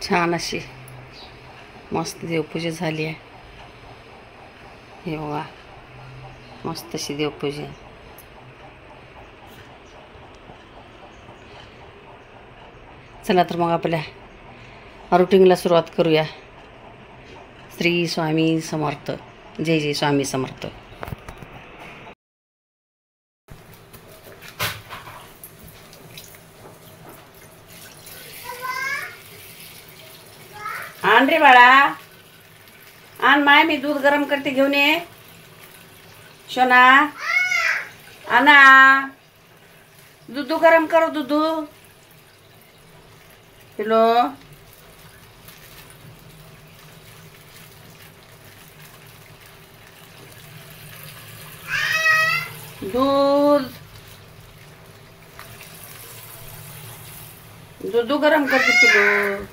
छान अशी मस्त देवपूजा झाली आहे. हे बघा मस्त अशी देवपूजा. चला तर मग आपल्या रुटीनला सुरुवात करूया. श्री स्वामी समर्थ. जय जय स्वामी समर्थ. आण रे बाळा, आण. माय मी दूध गरम करते, घेऊन ये. शोना आणा, दूध गरम करो. दूध पिलो. दूध गरम करते पिलो.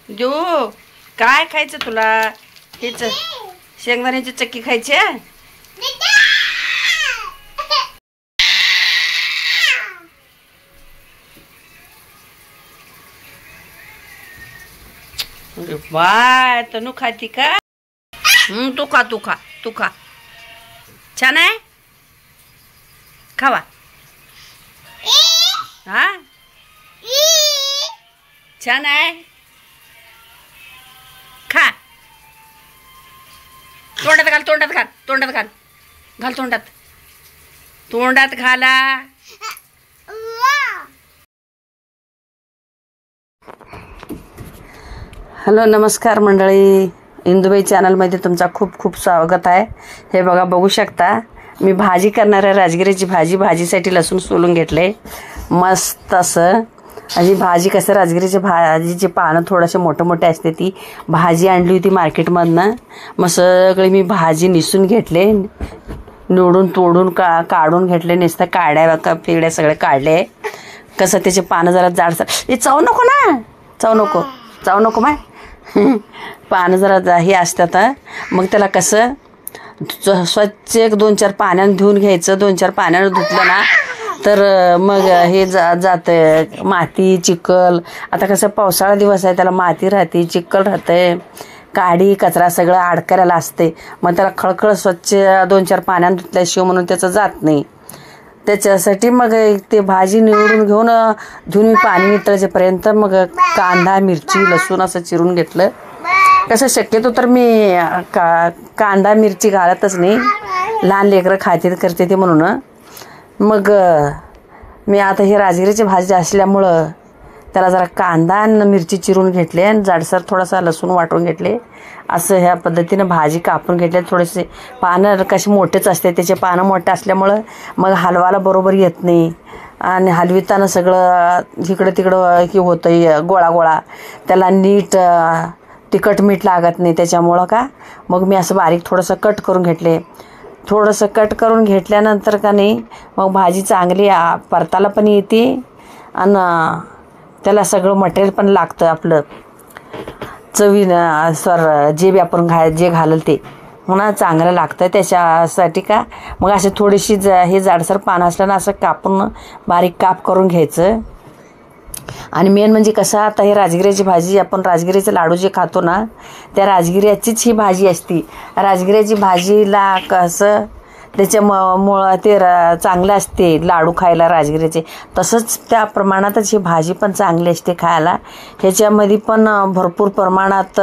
देऊ काय खायचं तुला? हेच शेंगदाण्याची चक्की खायची. बाय तनू खाती का? तू खा तू खा तू खा. छान आहे, खावा. हा छान आहे, खा. तोंडात घाल, तोंडात घाल, तोंडात घाल, घाल तोंडात, तोंडात घाला. हॅलो नमस्कार मंडळी, इंदुबाई चॅनलमध्ये तुमचा खूप खूप स्वागत आहे. हे बघा, बघू शकता मी भाजी करणार आहे, राजगिरीची भाजी. भाजीसाठी लसूण सोलून घेतले मस्त असं. आणि भाजी कसं, राजगिरीची भाजीची पानं थोडेसे मोठे मोठे असते. ती भाजी आणली होती मार्केटमधनं. मग सगळी मी भाजी निसून घेतले, निवडून तोडून काढून घेतले. नुसतं काड्या का पिवड्या सगळे काढले. कसं त्याचे पानं जरा जाडसर. हे चावू नको ना, चावू नको, चावू नको माय. पानं जरा हे असतात. मग त्याला कसं स्वच्छ 2-4 पाण्यानं धुवून घ्यायचं. 2-4 पाण्यानं धुतलं ना तर मग हे जातं माती चिखल. आता कसं पावसाळा दिवस आहे, त्याला माती राहते, चिखल राहते, काडी कचरा सगळं अडकायला असते. मग त्याला खळखळ स्वच्छ 2-4 पाण्यानं धुतल्याशिवाय म्हणून त्याचं जात नाही. त्याच्यासाठी मग ते भाजी निवडून घेऊन धुवून मी पाणी नितळेपर्यंत मग कांदा मिरची लसूण असं चिरून घेतलं. कसं शक्यतो तर मी कांदा मिरची घालतच नाही, लहान लेकरं खाते करते ते म्हणून. मग मी आता ही राजगिरीची भाजी असल्यामुळं त्याला जरा कांदा आणि मिरची चिरून घेतले आणि जाडसर थोडासा लसूण वाटून घेतले. असं ह्या पद्धतीनं भाजी कापून घेतले. थोडेसे पानं कसे मोठेच असते, त्याचे पानं मोठे असल्यामुळं मग हलवायला बरोबर येत नाही. आणि हलविताना सगळं इकडं तिकडं हे होतं गोळा गोळा. त्याला नीट तिखट मीठ लागत नाही. त्याच्यामुळं का मग मी असं बारीक थोडंसं कट करून घेतले. थोडंसं कट करून घेतल्यानंतर का नाही मग भाजी चांगली परताला पण येते आणि त्याला सगळं मटेरियल पण लागतं आपलं चवीनं. जे बी आपण जे घालल ते म्हणून चांगलं लागतं. त्याच्यासाठी का मग असे थोडीशी हे जाडसर पानं असलं ना असं कापून बारीक काप करून घ्यायचं. आणि मेन म्हणजे कसं, आता हे राजगिऱ्याची भाजी, आपण राजगिऱ्याचे लाडू जे खातो ना त्या राजगिऱ्याचीच ही भाजी असती. राजगिऱ्याची भाजीला कसं त्याच्यामुळं ते चांगलं असते लाडू खायला राजगिऱ्याचे. तसंच त्या प्रमाणातच ही भाजी पण चांगली असते खायला. ह्याच्यामध्ये पण भरपूर प्रमाणात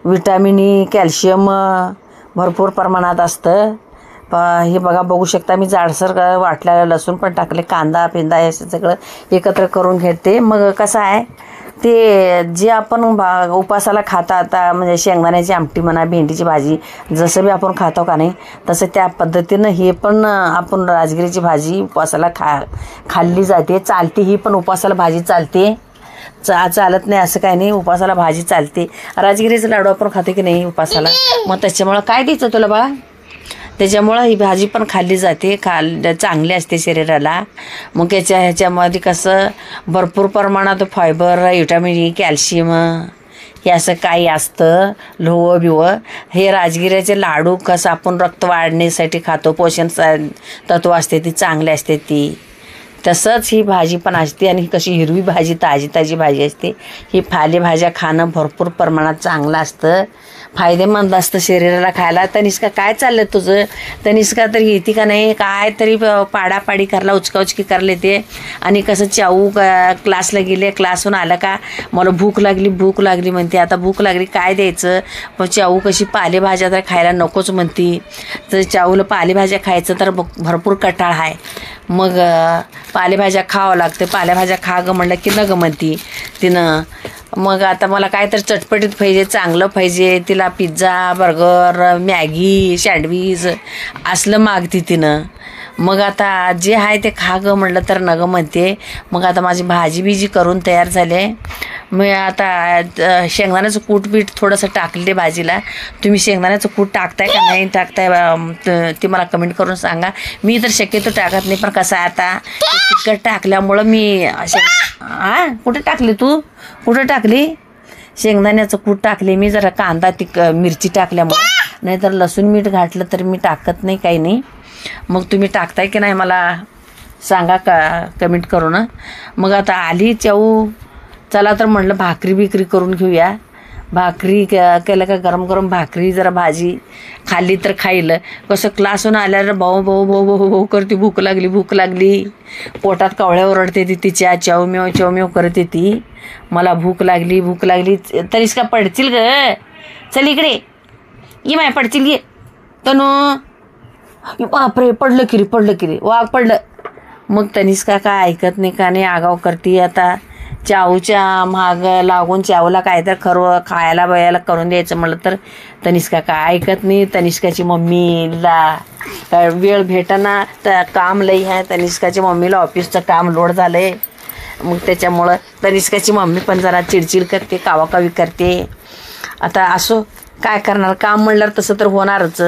विटॅमिन ई कॅल्शियम भरपूर प्रमाणात असतं. हे बघा, बघू शकता मी जाडसर वाटलेलं लसूण पण टाकले, कांदा पिंदा हे सगळं एकत्र करून घेते. मग कसं आहे ते जे आपण उपासाला खाता आता म्हणजे शेंगदाण्याची आमटी म्हणा, भेंडीची भाजी जसं बी आपण खातो का नाही तसं त्या पद्धतीनं हे पण आपण राजगिरीची भाजी उपासाला खाल्ली जाते, चालते. ही पण उपासाला भाजी चालते. चालत नाही असं काही नाही, उपासाला भाजी चालते. राजगिरीचं लाडू आपण खातो की नाही उपासाला, मग त्याच्यामुळं काय द्यायचं तुला बाळा, त्याच्यामुळं ही भाजी पण खाल्ली जाते. चांगली असते शरीराला. मग ह्याच्यामध्ये कसं भरपूर प्रमाणात फायबर, व्हिटॅमिन, कॅल्शियम हे असं काही असतं. लोह बिवं हे राजगिऱ्याचे लाडू कसं आपण रक्त वाढण्यासाठी खातो, पोषण तत्व असते ती चांगली असते ती. तसंच ही भाजी पण असते. आणि कशी हिरवी भाजी ताजी ताजी भाजी असते. ही पालेभाज्या खाणं भरपूर प्रमाणात चांगलं असतं, फायदेमंद असतं शरीराला खायला. तनिष्का काय चाललं तुझं? तनिष्का तर येते का नाही काय तरी पाडापाडी करायला, उचकाउचकी करायला येते. आणि कसं चाऊ क्लासला गेले, क्लासहून आलं का मला भूक लागली म्हणते. आता भूक लागली काय द्यायचं, पण चाऊ कशी पालेभाज्या तर खायला नकोच म्हणते. तर चाऊला पालेभाज्या खायचं तर भरपूर कटाळ आहे. मग पालेभाज्या खावं लागते. पालेभाज्या खा गं म्हणलं की न गं म्हणती तिनं. मग आता मला काय तर चटपटीत पाहिजे, चांगलं पाहिजे. तिला पिझ्झा, बर्गर, मॅगी, सँडविच असलं मागती तिनं. मग आता जे आहे ते खा गं म्हणलं तर न गं म्हणते. मग आता माझी भाजी बिजी करून तयार झाले. मग आता शेंगदाण्याचं कूट बीट थोडंसं टाकले भाजीला. तुम्ही शेंगदाण्याचं कूट टाकताय का नाही टाकताय ते मला कमेंट करून सांगा. मी तर शक्यतो टाकत नाही, पण कसं आहे आता तिखट टाकल्यामुळं मी कुठे टाकली तू? कुठं टाकली? शेंगदाण्याचं कूट टाकले मी. जरा कांदा मिरची टाकल्यामुळं, नाहीतर लसूण मीठ घातलं तर मी टाकत नाही, काही नाही. मग तुम्ही टाकताय की नाही मला सांगा कमेंट करून. मग आता आली चाऊ, चला तर म्हटलं भाकरी बिकरी करून घेऊया. भाकरी केलं का गरम गरम भाकरी जरा भाजी खाल्ली तर खायलं. कसं क्लासहून आल्यावर भाऊ भाऊ भाऊ भाऊ भाऊ करते, भूक लागली. पोटात कवळ्या ओरडते ती तिच्या, चवमेव करते ती. मला भूक लागली तरीच का पडतील ग, चल इकडे ये माय, पडतील ये तनू. बापरे पडलं की रे वाघ पडलं. मग तनिष्का काय ऐकत नाही का नाही, आगाव करते. आता चाऊच्या माग लागून चाऊला काय तर खायला बयाला करून द्यायचं म्हटलं तर तनिष्का काय ऐकत नाही. तनिष्काची मम्मीला काय वेळ भेटना, तर काम लई आहे. तनिष्काच्या मम्मीला ऑफिसचं काम लोड झालंय. मग त्याच्यामुळं तनिष्काची मम्मी पण जरा चिडचिड करते, कावाकावी करते. आता असो काय करणार, काम म्हणल्यावर तसं तर होणारच.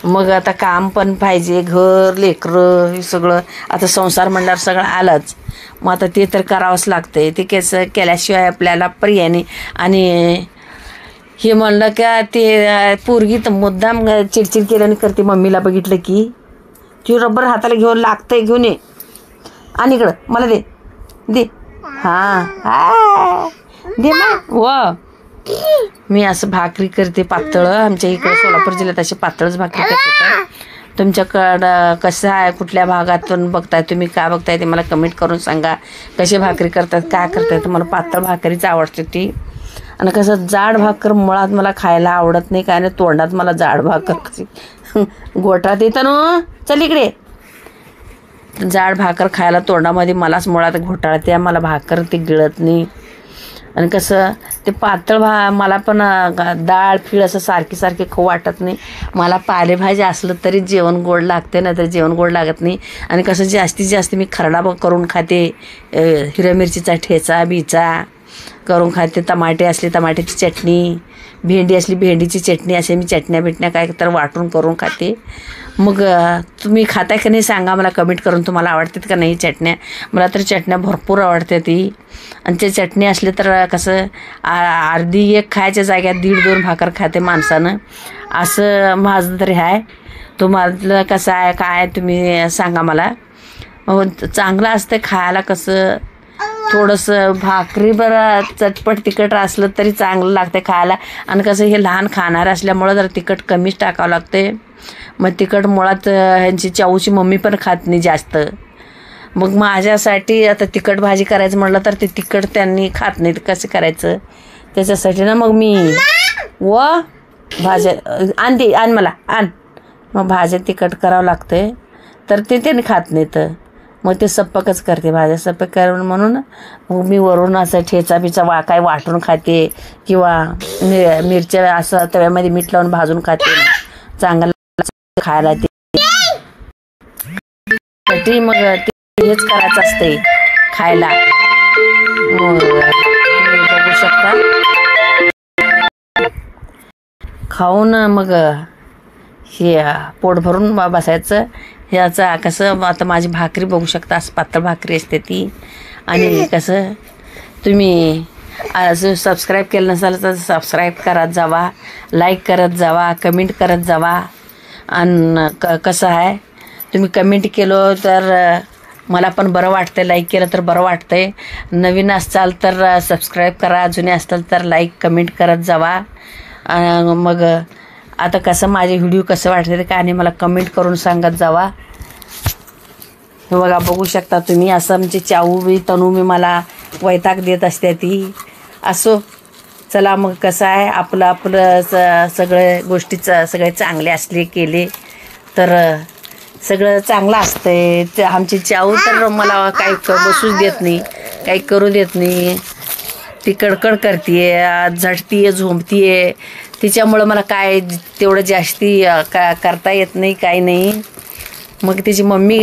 मग आता काम पण पाहिजे, घर लेकरं हे सगळं. आता संसार म्हणल्यावर सगळं आलंच. मग आता ते तर करावंच लागतंय. ते कसं केल्याशिवाय आपल्याला पर्याय नाही. आणि हे म्हणलं का ते पोरगी तर मुद्दाम चिडचिड केल्याने करते. मम्मीला बघितलं की ती रबर हाताला घेऊन लागतंय, घेऊन ये आणि इकडं मला दे हां दे मग. व मी असं भाकरी करते पातळ. आमच्या इकडं सोलापूर जिल्ह्यात अशी पातळच भाकरी करतात. तुमच्याकडं कसं आहे, कुठल्या भागातून बघताय तुम्ही, काय बघताय ते मला कमेंट करून सांगा. कशी भाकरी करतात, काय करतात. मला पातळ भाकरीच आवडते ती. आणि कसं जाड भाकर मुळात मला खायला आवडत नाही, काय नाही. तोंडात मला जाड भाकर कशी गोटात येतं ना, चल इकडे. जाड भाकर खायला तोंडामध्ये मलाच मुळात घोटाळते, मला भाकर ती गिळत नाही. आणि कसं ते पातळ मला पण डाळ फीळ असं सारखी खाऊ वाटत नाही. मला पालेभाज्या असलं तरी जेवण गोड लागते, ना तर जेवण गोड लागत नाही. आणि कसं जास्तीत जास्त मी खरडा करून खाते, हिरव्या मिरचीचा ठेचा बिचा करून खाते. टमाटे असले टमाट्याची चटणी, भेंडी असली भेंडीची चटणी, असे मी चटण्या बिटण्या काय तर वाटून करून खाते. मग तुम्ही खाताय का नाही सांगा मला कमेंट करून. तुम्हाला आवडतात का नाही चटण्या? मला तर चटण्या भरपूर आवडते ती. आणि ते चटणी असले तर कसं अर्धी एक खायच्या जाग्यात 1.5-2 भाकर खाते माणसानं, असं माझं तरी आहे. तुम्हाला कसं आहे काय तुम्ही सांगा मला. चांगलं असतं खायला. कसं थोडंसं भाकरी बरं चटपट तिखट असलं तरी चांगलं लागते खायला. आणि कसं हे लहान खाणार असल्यामुळं जरा तिखट कमीच टाकावं लागते. मग तिखट मुळात ह्यांची चाऊची मम्मी पण खात नाही जास्त. मग माझ्यासाठी आता तिखट भाजी करायचं म्हटलं तर ते तिखट त्यांनी खात नाहीत, कसं करायचं त्याच्यासाठी ना. मग मी भाज्या आण मला. मग भाज्या तिखट करावं लागते तर ते त्यांनी खात नाहीत. मग ते सप्पकच करते भाज्या. सप्पक करून म्हणून मग मी वरून असं ठेचा बिचा काय वाटून खाते किंवा मिरच्या असं तव्यामध्ये मीठ लावून भाजून खाते. चांगलं खायला ते मग ते हेच करायचं असते खायला. बघू शकता खाऊन मग हे पोट भरून बसायचं. ह्याचा कसं आता माझी भाकरी बघू शकता असं पातळ भाकरी असते ती. आणि कसं तुम्ही सबस्क्राईब केलं नसाल तर सबस्क्राईब करत जावा, लाईक करत जावा, कमेंट करत जावा. आणि कसं आहे तुम्ही कमेंट केलं तर मला पण बरं वाटतं, लाईक केलं तर बरं वाटतंय. नवीन असाल तर सबस्क्राईब करा, जुने असताल तर लाईक कमेंट करत जावा. मग आता कसं माझे व्हिडिओ कसं वाटते ते काय नाही मला कमेंट करून सांगत जावा. हे बघा बघू शकता तुम्ही असं म्हणजे चाऊ बी तनू मी मला वैताग देत असते ती. असो चला मग कसं आहे आपलं सगळं गोष्टीचं सगळे चांगले असले केले तर सगळं चांगलं असतंय. ते आमची चाऊ तर मला काही बसूच देत नाही, काही करू देत नाही. ती कडकड करते, झटतीये, झोंबतीये. तिच्यामुळं मला काय तेवढं जास्ती करता येत नाही, काही नाही. मग तिची मम्मी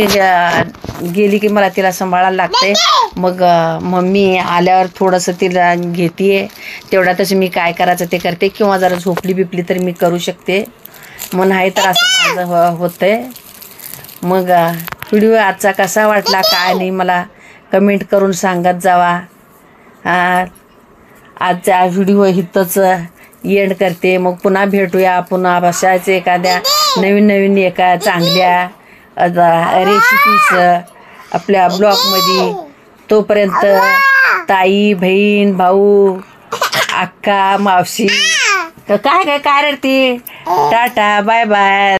गेली की मला तिला सांभाळायला लागते. मग मम्मी आल्यावर थोडंसं तिला घेते, तेवढ्यातच मी काय करायचं ते करते. किंवा जरा झोपली बिपली तरी मी करू शकते. मग नाही तर असं माझं होतंय. मग व्हिडिओ आजचा कसा वाटला काय नाही मला कमेंट करून सांगत जावा. आजचा व्हिडिओ इथंच एंड करते. मग पुन्हा भेटूया, पुन्हा अशाच एखाद्या नवीन एका चांगल्या रेसिपीज आपल्या ब्लॉगमध्ये. तोपर्यंत ताई, बहीण, भाऊ, अक्का, मावशी काय रडती. Tata bye bye.